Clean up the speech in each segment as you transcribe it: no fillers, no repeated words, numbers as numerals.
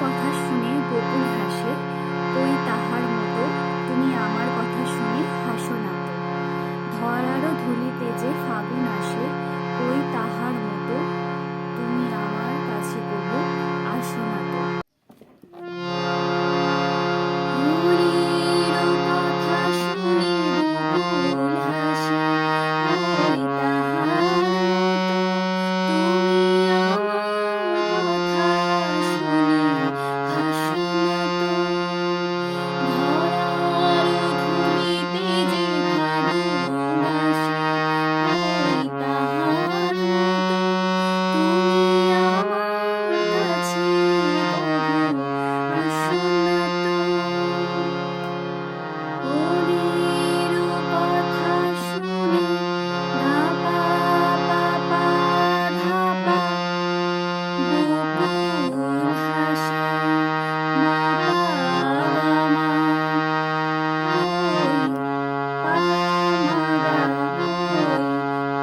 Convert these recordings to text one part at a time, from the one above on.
কথা শুনে বকুল হাসে, ওই তাহার মতো তুমি আমার কথা শুনে হাসো না তো। ধরারও ধুলিতে যে ফাগুন আসে, ওই তাহার মতো তুমি আমার কাছে কবু আসো না তো। ভুলিরও কথা শুনে বকুল হাসে, ওই তাহার মতো তুমি আমার কথা শুনে হাসো না তো। ধরারও ধুলিতে যে ফাগুন আসে, ওই তাহার মতো তুমি আমার কাছে কবু আসো না তো। ওলিরও কথা শুনে ধাপা পাপা ধাপা বকুল হাসে, মাপা গামা ওই পামাগা ওই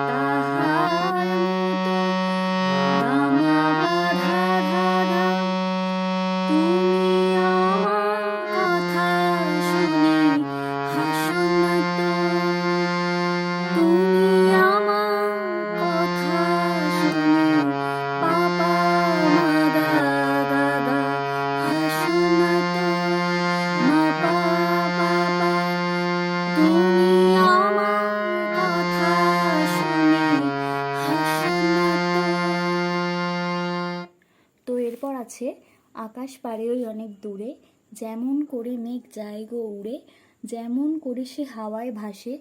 তাহার মতো গামা বাধা ধাধা। তুমি আমার কথা শুনে হাসো না তো। তুমি আমার কথা শুনে পাপা মাগা গাগা হাসো না তো। মাপা পাপা তুমি আমার কথা শুনে হাসো না তো। তো এরপর আছে আকাশ পারে ওই অনেক দূরে, যেমন করে মেঘ যায় গো উড়ে, যেমন করে সে হাওয়ায় ভাসে,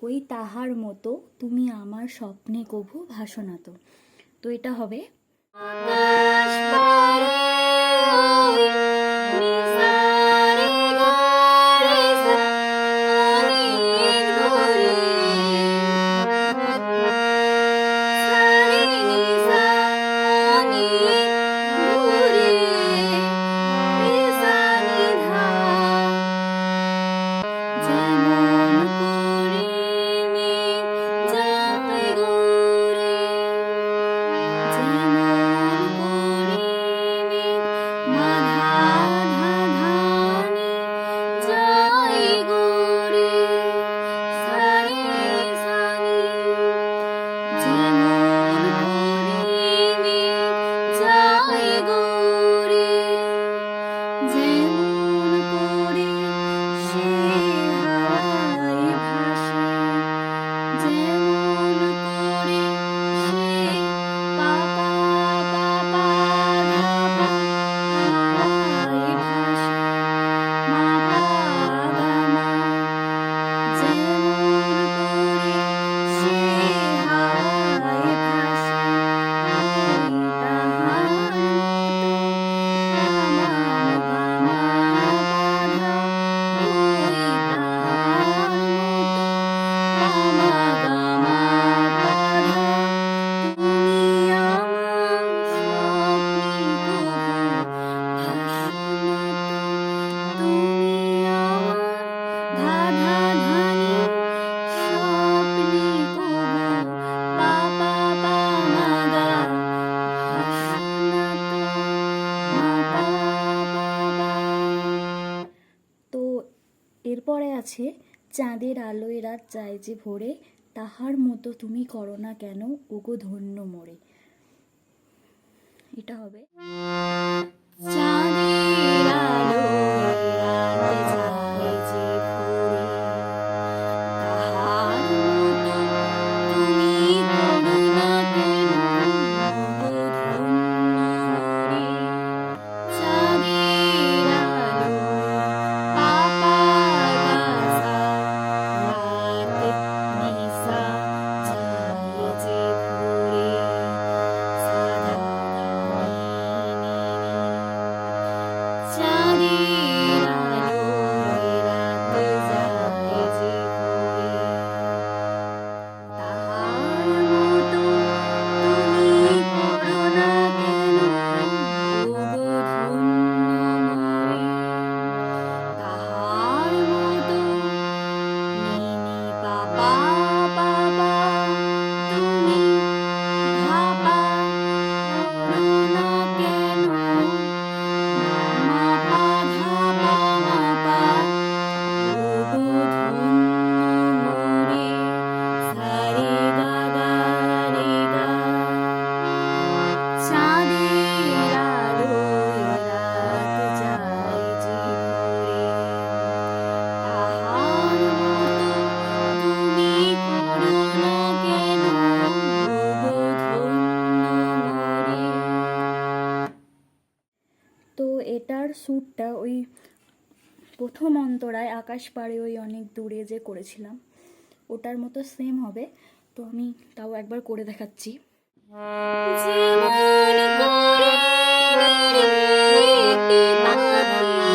ওই তাহার মতো তুমি আমার স্বপ্নে কভু ভাসো না তো। তো এটা হবে আকাশ পারে ওই নিসা রে গা রে সা অনেক দূরে, সা রে নি সা অনেক দূরে, রে সা নি ধা। যেমন করে মেঘ যায় গো রে, যেমন করে মেঘ মাধা ধা ধানি যায় গো রে, সা রে সা নি। যেমন করে মেঘ যায় গো রে, যেমন করে সে হাওয়ায় ভাসে, যেমন করে সে পাপা পাপা ধাপা হাওয়ায় ভাসে, মাপা গামা যেমন করে সে হাওয়ায় ভাসে, ওই তাহার মতো গামা গামা বাধা, ওই তাহার মতো গামা গামা বাধা। তুমি আমার স্বপ্নে কভু ভাসো না তো। তুমি আমার ধাধা ধানি স্বপ্নে কভু পাপা পামাগা ভাসো না তো। মাপা পাপা। তো এরপরে আছে চাঁদের আলোয় রাত যায় যে ভোরে, তাহার মতো তুমি করো না কেন ওগো ধন্য মোরে। এটা হবে চাঁদের আলোয় রাত যায় যে ভোরে, তাহার মতো তুমি করো না কেন ওগো ধন্য মোরে। চাঁদের আলোয় পাপা গাসা রাত নিসা যায় যে ভোরে, সাধা ধানি নি নি। চাঁদের স্যুটটা ওই প্রথম অন্তরায় আকাশ পাড়ে ওই অনেক দূরে যে করেছিলাম ওটার মতো সেম হবে। তো আমি তাও একবার করে দেখাচ্ছি। যেমন করে একটি পাখি